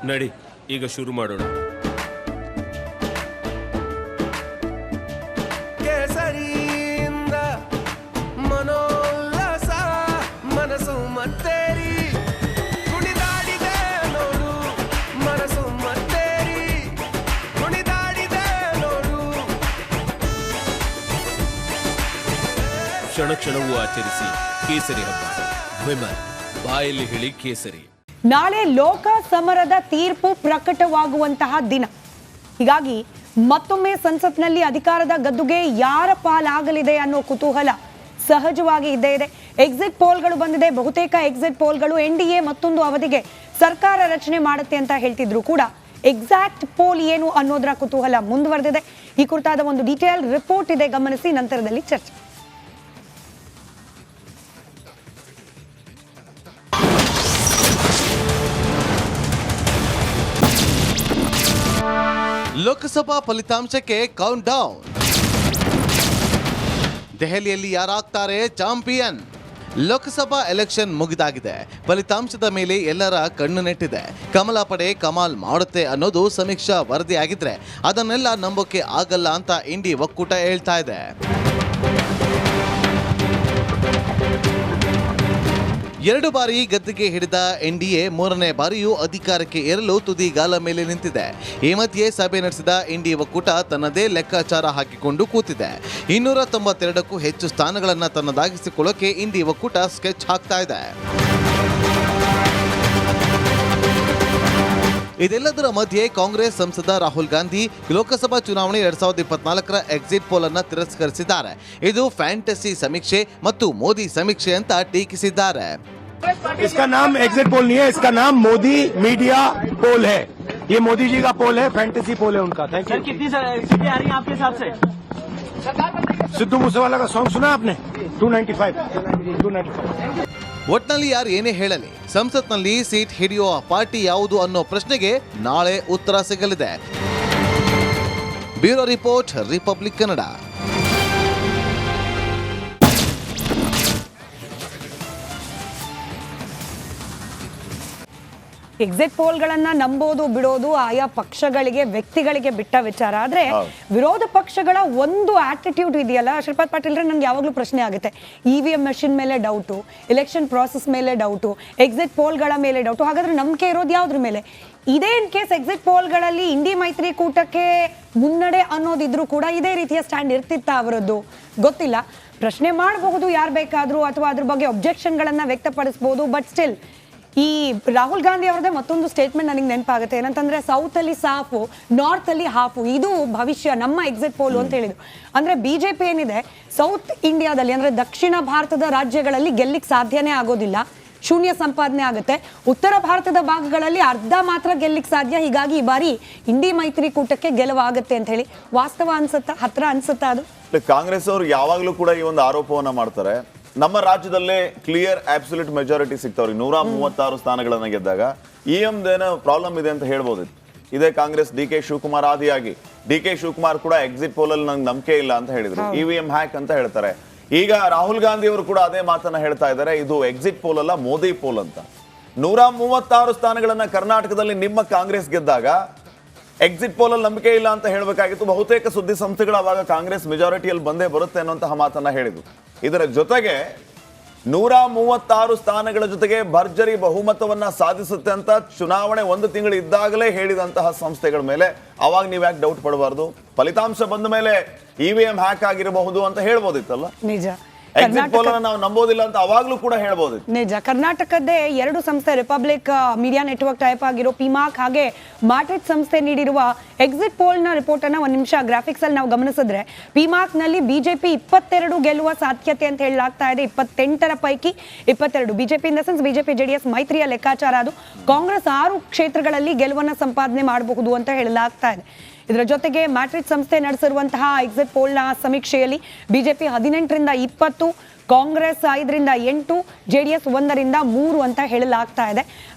ನಡಿ ಈಗ ಶುರು ಮಾಡೋಣ. ಕೇಸರಿಯಿಂದ ಮನೋಲ್ಲಾಸ ಮನಸ್ಸು ಮತ್ತೇರಿ ಕುಣಿದಾಡಿದೆ ನೋಡು, ಮನಸ್ಸು ಮತ್ತೇರಿ ಕುಣಿದಾಡಿದೆ ನೋಡು. ಕ್ಷಣ ಕ್ಷಣವೂ ಆಚರಿಸಿ ಕೇಸರಿ ಹಬ್ಬ. ವಿಮಲ್ ಬಾಯಲ್ಲಿ ಹೇಳಿ ಕೇಸರಿ. ನಾಳೆ ಲೋಕ ಸಮರದ ತೀರ್ಪು ಪ್ರಕಟವಾಗುವಂತಹ ದಿನ. ಹೀಗಾಗಿ ಮತ್ತೊಮ್ಮೆ ಸಂಸತ್ನಲ್ಲಿ ಅಧಿಕಾರದ ಗದ್ದುಗೆ ಯಾರ ಪಾಲಾಗಲಿದೆ ಅನ್ನೋ ಕುತೂಹಲ ಸಹಜವಾಗಿ ಇದ್ದೇ ಇದೆ. ಎಕ್ಸಿಟ್ ಪೋಲ್ಗಳು ಬಂದಿದೆ. ಬಹುತೇಕ ಎಕ್ಸಿಟ್ ಪೋಲ್ಗಳು NDA ಮತ್ತೊಂದು ಅವಧಿಗೆ ಸರ್ಕಾರ ರಚನೆ ಮಾಡುತ್ತೆ ಅಂತ ಹೇಳ್ತಿದ್ರು ಕೂಡ ಎಕ್ಸಾಕ್ಟ್ ಪೋಲ್ ಏನು ಅನ್ನೋದರ ಕುತೂಹಲ ಮುಂದುವರೆದಿದೆ. ಈ ಕುರಿತಾದ ಒಂದು ಡೀಟೇಲ್ ರಿಪೋರ್ಟ್ ಇದೆ, ಗಮನಿಸಿ, ನಂತರದಲ್ಲಿ ಚರ್ಚೆ. ಲೋಕಸಭಾ ಫಲಿತಾಂಶಕ್ಕೆ ಕೌಂಟ್ ಡೌನ್. ದೆಹಲಿಯಲ್ಲಿ ಯಾರಾಗ್ತಾರೆ ಚಾಂಪಿಯನ್? ಲೋಕಸಭಾ ಎಲೆಕ್ಷನ್ ಮುಗಿದಾಗಿದೆ. ಫಲಿತಾಂಶದ ಮೇಲೆ ಎಲ್ಲರ ಕಣ್ಣು ನೆಟ್ಟಿದೆ. ಕಮಲ ಪಡೆ ಕಮಾಲ್ ಮಾಡುತ್ತೆ ಅನ್ನೋದು ಸಮೀಕ್ಷಾ ವರದಿಯಾಗಿದ್ರೆ ಅದನ್ನೆಲ್ಲ ನಂಬೋಕೆ ಆಗಲ್ಲ ಅಂತ ಇಂಡಿ ಒಕ್ಕೂಟ ಹೇಳ್ತಾ ಇದೆ. ಎರಡು ಬಾರಿ ಗದ್ದುಗೆ ಹಿಡಿದ NDA ಮೂರನೇ ಬಾರಿಯೂ ಅಧಿಕಾರಕ್ಕೆ ಏರಲು ತುದಿಗಾಲ ಮೇಲೆ ನಿಂತಿದೆ. ಈ ಮಧ್ಯೆ ಸಭೆ ನಡೆಸಿದ ಇಂಡಿ ಒಕ್ಕೂಟ ತನ್ನದೇ ಲೆಕ್ಕಾಚಾರ ಹಾಕಿಕೊಂಡು ಕೂತಿದೆ. 292ಕ್ಕೂ ಹೆಚ್ಚು ಸ್ಥಾನಗಳನ್ನು ತನ್ನದಾಗಿಸಿಕೊಳ್ಳೋಕೆ ಇಂಡಿ ಒಕ್ಕೂಟ ಸ್ಕೆಚ್ ಹಾಕ್ತಾ ಇದೆ. ಇದೆಲ್ಲದರ ಮಧ್ಯೆ ಕಾಂಗ್ರೆಸ್ ಸಂಸದ ರಾಹುಲ್ ಗಾಂಧಿ ಲೋಕಸಭಾ ಚುನಾವಣೆ 2024ರ ಎಕ್ಸಿಟ್ ಪೋಲ್ ಅನ್ನು ತಿರಸ್ಕರಿಸಿದ್ದಾರೆ. ಇದು ಫ್ಯಾಂಟಸಿ ಸಮೀಕ್ಷೆ ಮತ್ತು ಮೋದಿ ಸಮೀಕ್ಷೆ ಅಂತ ಟೀಕಿಸಿದ್ದಾರೆ. इसका नाम एग्जिट पोल नहीं है, इसका नाम मोदी मीडिया पोल है. ये मोदी जी का पोल है, फैंटेसी पोल है उनका. Thank you. कितनी सीटें आ रही हैं आपके हिसाब से? सिद्धू मूसेवाला का सॉन्ग सुना आपने? 295. ಒಟ್ನಲ್ಲಿ ಯಾರು ಏನೇ ಹೇಳಲಿ, ಸಂಸತ್ನಲ್ಲಿ ಸೀಟ್ ಹಿಡಿಯುವ ಪಾರ್ಟಿ ಯಾವುದು ಅನ್ನೋ ಪ್ರಶ್ನೆಗೆ ನಾಳೆ ಉತ್ತರ ಸಿಗಲಿದೆ. Bureau report, Republic Kannada. Exit ಪೋಲ್ಗಳನ್ನ ನಂಬೋದು ಬಿಡೋದು ಆಯಾ ಪಕ್ಷಗಳಿಗೆ, ವ್ಯಕ್ತಿಗಳಿಗೆ ಬಿಟ್ಟ ವಿಚಾರ. ಆದ್ರೆ ವಿರೋಧ ಪಕ್ಷಗಳ ಒಂದು ಆಟಿಟ್ಯೂಡ್ ಇದೆಯಲ್ಲ ಶ್ರೀಪಾದ್ ಪಾಟೀಲ್ರೆ, ನನ್ಗೆ ಯಾವಾಗ್ಲೂ ಪ್ರಶ್ನೆ ಆಗುತ್ತೆ. EVM ಮೆಷಿನ್ ಮೇಲೆ ಡೌಟು, ಎಲೆಕ್ಷನ್ ಪ್ರಾಸೆಸ್ ಮೇಲೆ ಡೌಟು, ಎಕ್ಸಿಟ್ ಪೋಲ್ಗಳ ಮೇಲೆ ಡೌಟು. ಹಾಗಾದ್ರೆ ನಂಬಿಕೆ ಇರೋದು ಯಾವ್ದ್ರ ಮೇಲೆ? ಇದೇ ಇನ್ ಕೇಸ್ ಎಕ್ಸಿಟ್ ಪೋಲ್ಗಳಲ್ಲಿ ಇಂಡಿ ಮೈತ್ರಿಕೂಟಕ್ಕೆ ಮುನ್ನಡೆ ಅನ್ನೋದಿದ್ರು ಕೂಡ ಇದೇ ರೀತಿಯ ಸ್ಟ್ಯಾಂಡ್ ಇರ್ತಿತ್ತ ಅವರದ್ದು? ಗೊತ್ತಿಲ್ಲ. ಪ್ರಶ್ನೆ ಮಾಡಬಹುದು ಯಾರು ಬೇಕಾದ್ರೂ, ಅಥವಾ ಅದ್ರ ಬಗ್ಗೆ ಒಬ್ಜೆಕ್ಷನ್ಗಳನ್ನ ವ್ಯಕ್ತಪಡಿಸಬಹುದು. ಬಟ್ ಸ್ಟಿಲ್ ಈ ರಾಹುಲ್ ಗಾಂಧಿ ಅವರದೇ ಮತ್ತೊಂದು ಸ್ಟೇಟ್ಮೆಂಟ್ ನನಗೆ ನೆನಪಾಗುತ್ತೆ. ಏನಂತಂದ್ರೆ ಸೌತ್ ಅಲ್ಲಿ ಸಾಫು, ನಾರ್ತ್ ಅಲ್ಲಿ ಹಾಫು, ಇದು ಭವಿಷ್ಯ ನಮ್ಮ ಎಕ್ಸಿಟ್ ಪೋಲ್ ಅಂತ ಹೇಳಿದ್ರು. ಅಂದ್ರೆ ಬಿಜೆಪಿ ಏನಿದೆ ಸೌತ್ ಇಂಡಿಯಾದಲ್ಲಿ ಅಂದ್ರೆ ದಕ್ಷಿಣ ಭಾರತದ ರಾಜ್ಯಗಳಲ್ಲಿ ಗೆಲ್ಲಿಕ್ ಸಾಧ್ಯನೇ ಆಗೋದಿಲ್ಲ, ಶೂನ್ಯ ಸಂಪಾದನೆ ಆಗುತ್ತೆ. ಉತ್ತರ ಭಾರತದ ಭಾಗಗಳಲ್ಲಿ ಅರ್ಧ ಮಾತ್ರ ಗೆಲ್ಲಿಕ್ ಸಾಧ್ಯ. ಹೀಗಾಗಿ ಈ ಬಾರಿ ಇಂಡಿ ಮೈತ್ರಿಕೂಟಕ್ಕೆ ಗೆಲುವಾಗುತ್ತೆ ಅಂತ ಹೇಳಿ ವಾಸ್ತವ ಅನ್ಸುತ್ತಾ, ಹತ್ರ ಅನ್ಸುತ್ತಾ? ಅದು ಕಾಂಗ್ರೆಸ್ ಅವರು ಯಾವಾಗ್ಲೂ ಕೂಡ ಈ ಒಂದು ಆರೋಪವನ್ನ ಮಾಡ್ತಾರೆ. ನಮ್ಮ ರಾಜ್ಯದಲ್ಲೇ ಕ್ಲಿಯರ್ ಅಬ್ಸಲ್ಯೂಟ್ ಮೆಜಾರಿಟಿ ಸಿಗ್ತಾವ್ರಿಗೆ 136 ಸ್ಥಾನಗಳನ್ನ ಗೆದ್ದಾಗ EMದೇನೋ ಪ್ರಾಬ್ಲಮ್ ಇದೆ ಅಂತ ಹೇಳ್ಬೋದಿತ್ತು. ಇದೇ ಕಾಂಗ್ರೆಸ್ DK ಶಿವಕುಮಾರ್ ಆದಿಯಾಗಿ DK ಶಿವಕುಮಾರ್ ಕೂಡ ಎಕ್ಸಿಟ್ ಪೋಲ್ ಅಲ್ಲಿ ನಂಗೆ ನಂಬಿಕೆ ಇಲ್ಲ ಅಂತ ಹೇಳಿದ್ರು. EVM ಹ್ಯಾಕ್ ಅಂತ ಹೇಳ್ತಾರೆ. ಈಗ ರಾಹುಲ್ ಗಾಂಧಿ ಅವರು ಕೂಡ ಅದೇ ಮಾತನ್ನ ಹೇಳ್ತಾ ಇದ್ದಾರೆ, ಇದು ಎಕ್ಸಿಟ್ ಪೋಲ್ ಅಲ್ಲ ಮೋದಿ ಪೋಲ್ ಅಂತ. 136 ಸ್ಥಾನಗಳನ್ನ ಕರ್ನಾಟಕದಲ್ಲಿ ನಿಮ್ಮ ಕಾಂಗ್ರೆಸ್ ಗೆದ್ದಾಗ ಎಕ್ಸಿಟ್ ಪೋಲ್ ಅಲ್ಲಿ ನಂಬಿಕೆ ಇಲ್ಲ ಅಂತ ಹೇಳಬೇಕಾಗಿತ್ತು. ಬಹುತೇಕ ಸುದ್ದಿ ಸಂಸ್ಥೆಗಳು ಅವಾಗ ಕಾಂಗ್ರೆಸ್ ಮೆಜಾರಿಟಿಯಲ್ಲಿ ಬಂದೇ ಬರುತ್ತೆ ಅನ್ನುವಂತಹ ಮಾತನ್ನ ಹೇಳಿದ್ರು. ಇದರ ಜೊತೆಗೆ 136 ಸ್ಥಾನಗಳ ಜೊತೆಗೆ ಭರ್ಜರಿ ಬಹುಮತವನ್ನ ಸಾಧಿಸುತ್ತೆ ಅಂತ ಚುನಾವಣೆ 1 ತಿಂಗಳು ಇದ್ದಾಗಲೇ ಹೇಳಿದಂತಹ ಸಂಸ್ಥೆಗಳ ಮೇಲೆ ಅವಾಗ ನೀವು ಯಾಕೆ ಡೌಟ್ ಪಡಬಾರ್ದು? ಫಲಿತಾಂಶ ಬಂದ ಮೇಲೆ EVM ಹ್ಯಾಕ್ ಆಗಿರಬಹುದು ಅಂತ ಹೇಳ್ಬೋದಿತ್ತಲ್ಲ. ನಿಜ. ಎಕ್ಸಿಟ್ ಪೋಲ್ ಅನ್ನು ನಾವು ನಂಬೋದಿಲ್ಲ ಅಂತ ಅವಾಗ್ಲೂ ಕೂಡ ಹೇಳ್ಬೋದು. ನಿಜ. ಕರ್ನಾಟಕದ್ದೇ 2 ಸಂಸ್ಥೆ, ರಿಪಬ್ಲಿಕ್ ಮೀಡಿಯಾ ನೆಟ್ವರ್ಕ್ ಟೈಪ್ ಆಗಿರೋ ಪಿಮಾಕ್ ಹಾಗೆ ಮಾಟ್ರಿಕ್ ಸಂಸ್ಥೆ ನೀಡಿರುವ ಎಕ್ಸಿಟ್ ಪೋಲ್ ನ ರಿಪೋರ್ಟ್ ಅನ್ನ ಒಂದ್ ನಿಮಿಷ ಗ್ರಾಫಿಕ್ಸ್ ಅಲ್ಲಿ ನಾವು ಗಮನಿಸಿದ್ರೆ, ಪಿಮಾಕ್ ನಲ್ಲಿ ಬಿಜೆಪಿ 22 ಗೆಲ್ಲುವ ಸಾಧ್ಯತೆ ಅಂತ ಹೇಳಲಾಗ್ತಾ ಇದೆ. 28ರ ಪೈಕಿ 22 BJP in the sense BJP JDS ಮೈತ್ರಿಯ ಲೆಕ್ಕಾಚಾರ ಅದು. ಕಾಂಗ್ರೆಸ್ 6 ಕ್ಷೇತ್ರಗಳಲ್ಲಿ ಗೆಲುವನ್ನ ಸಂಪಾದನೆ ಮಾಡಬಹುದು ಅಂತ ಹೇಳಲಾಗ್ತಾ ಇದೆ. ಇದರ ಜೊತೆಗೆ ಮ್ಯಾಟ್ರಿಕ್ಸ್ ಸಂಸ್ಥೆ ನಡೆಸಿರುವಂತಹ ಎಕ್ಸಿಟ್ ಪೋಲ್ನ ಸಮೀಕ್ಷೆಯಲ್ಲಿ ಬಿಜೆಪಿ 18ರಿಂದ 20, ಕಾಂಗ್ರೆಸ್ 5ರಿಂದ 8, JDS 1ರಿಂದ 3 ಅಂತ ಹೇಳಲಾಗ್ತಾ ಇದೆ.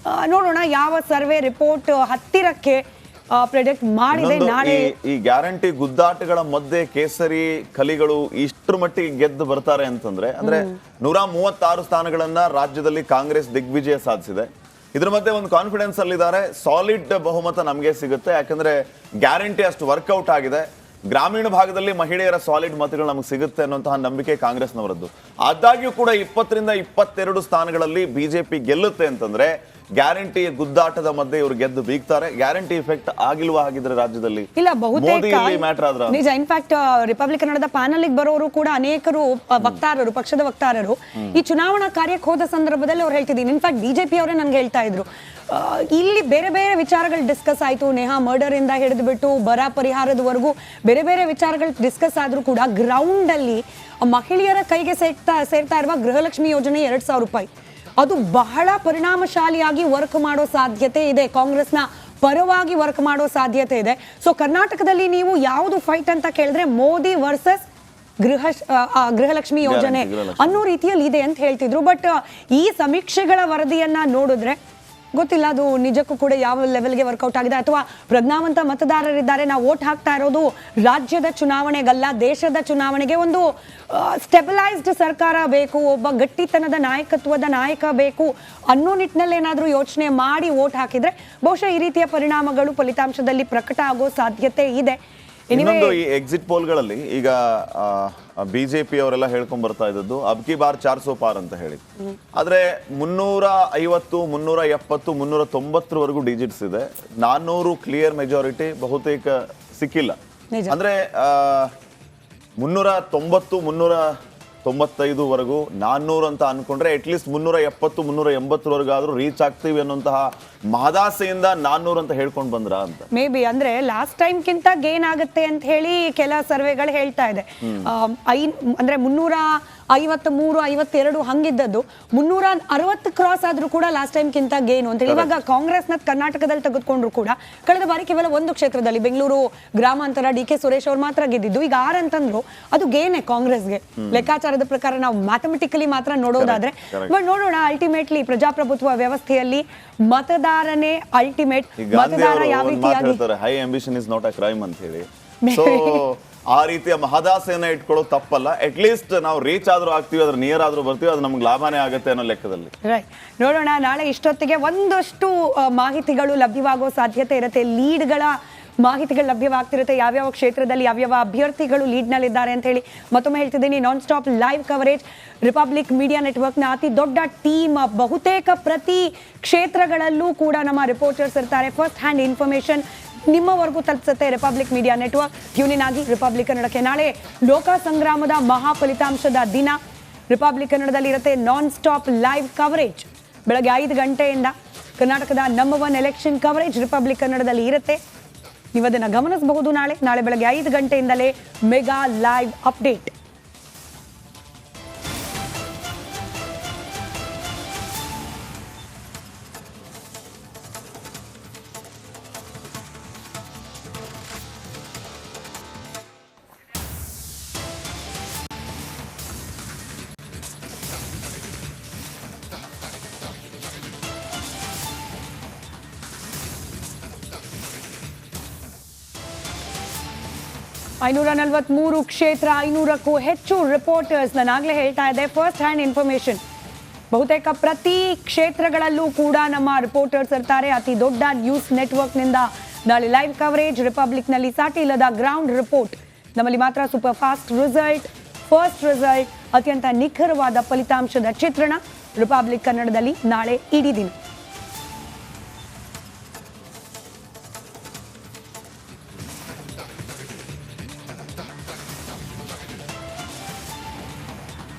ನೋಡೋಣ ಯಾವ ಸರ್ವೆ ರಿಪೋರ್ಟ್ ಹತ್ತಿರಕ್ಕೆ ಪ್ರೆಡಿಕ್ಟ್ ಮಾಡಿದೆ. ನಾಳೆ ಈ ಗ್ಯಾರಂಟಿ ಗುದ್ದಾಟಗಳ ಮಧ್ಯೆ ಕೇಸರಿ ಕಲಿಗಳು ಇಷ್ಟರ ಮಟ್ಟಿಗೆ ಗೆದ್ದು ಬರ್ತಾರೆ ಅಂತಂದ್ರೆ, ಅಂದ್ರೆ 136 ಸ್ಥಾನಗಳನ್ನ ರಾಜ್ಯದಲ್ಲಿ ಕಾಂಗ್ರೆಸ್ ದಿಗ್ವಿಜಯ ಸಾಧಿಸಿದೆ. ಇದ್ರ ಮಧ್ಯೆ ಒಂದು ಕಾನ್ಫಿಡೆನ್ಸ್ ಅಲ್ಲಿದ್ದಾರೆ, ಸಾಲಿಡ್ ಬಹುಮತ ನಮಗೆ ಸಿಗುತ್ತೆ, ಯಾಕಂದ್ರೆ ಗ್ಯಾರಂಟಿ ಅಷ್ಟು ವರ್ಕೌಟ್ ಆಗಿದೆ. ಗ್ರಾಮೀಣ ಭಾಗದಲ್ಲಿ ಮಹಿಳೆಯರ ಸಾಲಿಡ್ ಮತಗಳು ನಮಗೆ ಸಿಗುತ್ತೆ ಅನ್ನುವಂತಹ ನಂಬಿಕೆ ಕಾಂಗ್ರೆಸ್ನವರದ್ದು. ಆದಾಗ್ಯೂ ಕೂಡ 20ರಿಂದ 22 ಸ್ಥಾನಗಳಲ್ಲಿ ಬಿಜೆಪಿ ಗೆಲ್ಲುತ್ತೆ ಅಂತಂದ್ರೆ ಗ್ಯಾರಂಟಿ ಗುದ್ದಾಟದ ಮಧ್ಯೆ ಇವರು ಗೆದ್ದು ಬೀಗ್ತಾರೆ. ಗ್ಯಾರಂಟಿ ಇಫೆಕ್ಟ್ ಆಗಿಲ್ವಾ ಹಾಗಿದ್ರೆ ರಾಜ್ಯದಲ್ಲಿ? ಇಲ್ಲ, ಬಹುತೇಕ ಮ್ಯಾಟರ್ ಆದ್ರ ನಿಜ. ಇನ್ಫ್ಯಾಕ್ಟ್ ರಿಪಬ್ಲಿಕ್ ಕನ್ನಡದ ಪ್ಯಾನಲ್ ಬರೋರು ಕೂಡ ಅನೇಕರು ವಕ್ತಾರರು, ಪಕ್ಷದ ವಕ್ತಾರರು ಈ ಚುನಾವಣಾ ಕಾರ್ಯಕ್ಕೆ ಹೋದ ಸಂದರ್ಭದಲ್ಲಿ ಅವ್ರು ಹೇಳ್ತಿದ್ದೀನಿ. ಇನ್ಫ್ಯಾಕ್ಟ್ ಬಿಜೆಪಿ ಅವರೇ ನನ್ಗೆ ಹೇಳ್ತಾ ಇದ್ರು, ಇಲ್ಲಿ ಬೇರೆ ಬೇರೆ ವಿಚಾರಗಳು ಡಿಸ್ಕಸ್ ಆಯ್ತು. ನೇಹಾ ಮರ್ಡರ್ ಇಂದ ಹಿಡಿದ್ಬಿಟ್ಟು ಬರ ಪರಿಹಾರದವರೆಗೂ ಬೇರೆ ಬೇರೆ ವಿಚಾರಗಳು ಡಿಸ್ಕಸ್ ಆದ್ರೂ ಕೂಡ ಗ್ರೌಂಡ್ ಅಲ್ಲಿ ಮಹಿಳೆಯರ ಕೈಗೆ ಸೇರ್ತಾ ಇರುವ ಗೃಹಲಕ್ಷ್ಮಿ ಯೋಜನೆ 2,000 ರೂಪಾಯಿ ಅದು ಬಹಳ ಪರಿಣಾಮಶಾಲಿಯಾಗಿ ವರ್ಕ್ ಮಾಡೋ ಸಾಧ್ಯತೆ ಇದೆ. ಕಾಂಗ್ರೆಸ್ನ ಪರವಾಗಿ ವರ್ಕ್ ಮಾಡೋ ಸಾಧ್ಯತೆ ಇದೆ. ಸೊ ಕರ್ನಾಟಕದಲ್ಲಿ ನೀವು ಯಾವುದು ಫೈಟ್ ಅಂತ ಕೇಳಿದ್ರೆ ಮೋದಿ ವರ್ಸಸ್ ಗೃಹಲಕ್ಷ್ಮಿ ಯೋಜನೆ ಅನ್ನೋ ರೀತಿಯಲ್ಲಿ ಇದೆ ಅಂತ ಹೇಳ್ತಿದ್ರು. ಬಟ್ ಈ ಸಮೀಕ್ಷೆಗಳ ವರದಿಯನ್ನ ನೋಡಿದ್ರೆ ಗೊತ್ತಿಲ್ಲ ಅದು ನಿಜಕ್ಕೂ ಕೂಡ ಯಾವ ಲೆವೆಲ್ಗೆ ವರ್ಕೌಟ್ ಆಗಿದೆ, ಅಥವಾ ಪ್ರಜ್ಞಾವಂತ ಮತದಾರರಿದ್ದಾರೆ, ನಾವು ವೋಟ್ ಹಾಕ್ತಾ ಇರೋದು ರಾಜ್ಯದ ಚುನಾವಣೆಗಲ್ಲ ದೇಶದ ಚುನಾವಣೆಗೆ. ಒಂದು ಸ್ಟೆಬಿಲೈಸ್ಡ್ ಸರ್ಕಾರ ಬೇಕು, ಒಬ್ಬ ಗಟ್ಟಿತನದ ನಾಯಕತ್ವದ ನಾಯಕ ಬೇಕು ಅನ್ನೋ ನಿಟ್ಟಿನಲ್ಲಿ ಏನಾದರೂ ಯೋಚನೆ ಮಾಡಿ ವೋಟ್ ಹಾಕಿದ್ರೆ ಬಹುಶಃ ಈ ರೀತಿಯ ಪರಿಣಾಮಗಳು ಫಲಿತಾಂಶದಲ್ಲಿ ಪ್ರಕಟ ಆಗೋ ಸಾಧ್ಯತೆ ಇದೆ. ಇನ್ನೊಂದು ಈ ಎಕ್ಸಿಟ್ ಪೋಲ್ಗಳಲ್ಲಿ ಈಗ ಬಿಜೆಪಿ ಅವರೆಲ್ಲ ಹೇಳ್ಕೊಂಡ್ ಬರ್ತಾ ಇದ್ದದ್ದು ಅಬ್ಕಿ ಬಾರ್ 400 ಪಾರ್ ಅಂತ ಹೇಳಿ, ಆದ್ರೆ 350, 370, 390 ಡಿಜಿಟ್ಸ್ ಇದೆ. 400 ಕ್ಲಿಯರ್ ಮೆಜಾರಿಟಿ ಬಹುತೇಕ ಸಿಕ್ಕಿಲ್ಲ. ಅಂದ್ರೆ 390, 395 400 ಅಂತ ಅನ್ಕೊಂಡ್ರೆ ಅಟ್ಲೀಸ್ಟ್ 370, 380 ರೀಚ್ ಆಗ್ತೀವಿ ಅನ್ನುವಂತಹ ಮಹದಾಸೆಯಿಂದ 400 ಅಂತ ಹೇಳ್ಕೊಂಡು ಬಂದ್ರ ಅಂತ. ಮೇ ಬಿ ಅಂದ್ರೆ ಲಾಸ್ಟ್ ಟೈಮ್ ಕಿಂತ ಗೇನ್ ಆಗುತ್ತೆ ಅಂತ ಹೇಳಿ ಕೆಲ ಸರ್ವೆಗಳು ಹೇಳ್ತಾ ಇದೆ. ಅಂದ್ರೆ 353, 52 ಹಂಗಿದ್ದದ್ದು 360 ಕ್ರಾಸ್ ಆದ್ರೂ ಕೂಡ ಲಾಸ್ಟ್ ಟೈಮ್ ಕಿಂತ ಗೇನ್ ಅಂತ ಹೇಳಿ. ಇವಾಗ ಕಾಂಗ್ರೆಸ್ನ ಕರ್ನಾಟಕದಲ್ಲಿ ತೆಗೆದುಕೊಂಡ್ರು ಕೂಡ ಕಳೆದ ಬಾರಿ ಕೇವಲ ಒಂದು ಕ್ಷೇತ್ರದಲ್ಲಿ ಬೆಂಗಳೂರು ಗ್ರಾಮಾಂತರ DK ಸುರೇಶ್ ಅವ್ರು ಮಾತ್ರ ಗೆದ್ದಿದ್ದು. ಈಗ 6 ಅಂತಂದ್ರು ಅದು ಗೇನೆ ಕಾಂಗ್ರೆಸ್ಗೆ ಲೆಕ್ಕಾಚಾರದ ಪ್ರಕಾರ ನಾವು ಮ್ಯಾಥಮೆಟಿಕಲಿ ಮಾತ್ರ ನೋಡೋದಾದ್ರೆ. ಬಟ್ ನೋಡೋಣ, ಅಲ್ಟಿಮೇಟ್ಲಿ ಪ್ರಜಾಪ್ರಭುತ್ವ ವ್ಯವಸ್ಥೆಯಲ್ಲಿ ಮತದಾರನೇ ಅಲ್ಟಿಮೇಟ್. ಮತದಾರ ಯಾವ ರೀತಿಯಾಗಿ high ambition is not a crime ಅಂತ ಹೇಳಿ, ಸೊ ಆ ರೀತಿಯ ಮಹದಾಸೆಯನ್ನ ಇಟ್ಕೊಳ್ಳೋದು ತಪ್ಪಲ್ಲ. ಅಟ್ ಲೀಸ್ಟ್ ನಾವು ರೀಚ್ ಆದ್ರೂ ಆಗ್ತೀವಿ, ಅದ್ರ ನಿಯರ್ ಆದ್ರೂ ಬರ್ತೀವಿ, ಅದು ನಮ್ಗೆ ಲಾಭನೇ ಆಗುತ್ತೆ ಅನ್ನೋ ಲೆಕ್ಕದಲ್ಲಿ. ರೈಟ್, ನೋಡೋಣ ನಾಳೆ ಇಷ್ಟೊತ್ತಿಗೆ ಒಂದಷ್ಟು ಮಾಹಿತಿಗಳು ಲಭ್ಯವಾಗೋ ಸಾಧ್ಯತೆ ಇರುತ್ತೆ. ಲೀಡ್ಗಳ ಮಾಹಿತಿಗಳು ಲಭ್ಯವಾಗ್ತಿರುತ್ತೆ, ಯಾವ್ಯಾವ ಕ್ಷೇತ್ರದಲ್ಲಿ ಯಾವ್ಯಾವ ಅಭ್ಯರ್ಥಿಗಳು ಲೀಡ್ನಲ್ಲಿದ್ದಾರೆ ಅಂತ ಹೇಳಿ. ಮತ್ತೊಮ್ಮೆ ಹೇಳ್ತಿದ್ದೀನಿ, non stop live coverage republic media ನೆಟ್ವರ್ಕ್ನ ಅತಿ ದೊಡ್ಡ ಟೀಮ್. ಬಹುತೇಕ ಪ್ರತಿ ಕ್ಷೇತ್ರಗಳಲ್ಲೂ ಕೂಡ ನಮ್ಮ ರಿಪೋರ್ಟರ್ಸ್ ಇರ್ತಾರೆ. ಫಸ್ಟ್ ಹ್ಯಾಂಡ್ ಇನ್ಫಾರ್ಮೇಶನ್ ನಿಮ್ಮವರೆಗೂ ತಲುಪಿಸುತ್ತೆ ರಿಪಬ್ಲಿಕ್ ಮೀಡಿಯಾ ನೆಟ್ವರ್ಕ್. ಟ್ಯೂನಿನ್ ಆಗಿ ರಿಪಬ್ಲಿಕ್ ಕನ್ನಡಕ್ಕೆ. ನಾಳೆ ಲೋಕ ಸಂಗ್ರಾಮದ ಮಹಾ ಫಲಿತಾಂಶದ ದಿನ ರಿಪಬ್ಲಿಕ್ ಕನ್ನಡದಲ್ಲಿ ಇರುತ್ತೆ ನಾನ್ ಸ್ಟಾಪ್ ಲೈವ್ ಕವರೇಜ್. ಬೆಳಗ್ಗೆ 5 ಗಂಟೆಯಿಂದ ಕರ್ನಾಟಕದ ನಂಬರ್ 1 ಎಲೆಕ್ಷನ್ ಕವರೇಜ್ ರಿಪಬ್ಲಿಕ್ ಕನ್ನಡದಲ್ಲಿ ಇರುತ್ತೆ. ನೀವು ಅದನ್ನು ಗಮನಿಸಬಹುದು. ನಾಳೆ ಬೆಳಗ್ಗೆ 5 ಗಂಟೆಯಿಂದಲೇ ಮೆಗಾ ಲೈವ್ ಅಪ್ಡೇಟ್. ಐನೂರ 43 ಕ್ಷೇತ್ರ, 500ಕ್ಕೂ ಹೆಚ್ಚು ರಿಪೋರ್ಟರ್ಸ್. ನಾನಾಗಲೇ ಹೇಳ್ತಾ ಇದ್ದೆ, ಫಸ್ಟ್ ಹ್ಯಾಂಡ್ ಇನ್ಫಾರ್ಮೇಶನ್. ಬಹುತೇಕ ಪ್ರತಿ ಕ್ಷೇತ್ರಗಳಲ್ಲೂ ಕೂಡ ನಮ್ಮ ರಿಪೋರ್ಟರ್ಸ್ ಇರ್ತಾರೆ. ಅತಿ ದೊಡ್ಡ ನ್ಯೂಸ್ ನೆಟ್ವರ್ಕ್ನಿಂದ ನಾಳೆ ಲೈವ್ ಕವರೇಜ್. ರಿಪಬ್ಲಿಕ್ನಲ್ಲಿ ಸಾಟಿ ಇಲ್ಲದ ಗ್ರೌಂಡ್ ರಿಪೋರ್ಟ್. ನಮ್ಮಲ್ಲಿ ಮಾತ್ರ super fast result, first result, ಅತ್ಯಂತ ನಿಖರವಾದ ಫಲಿತಾಂಶದ ಚಿತ್ರಣ ರಿಪಬ್ಲಿಕ್ ಕನ್ನಡದಲ್ಲಿ ನಾಳೆ ಇಡೀ ದಿನ.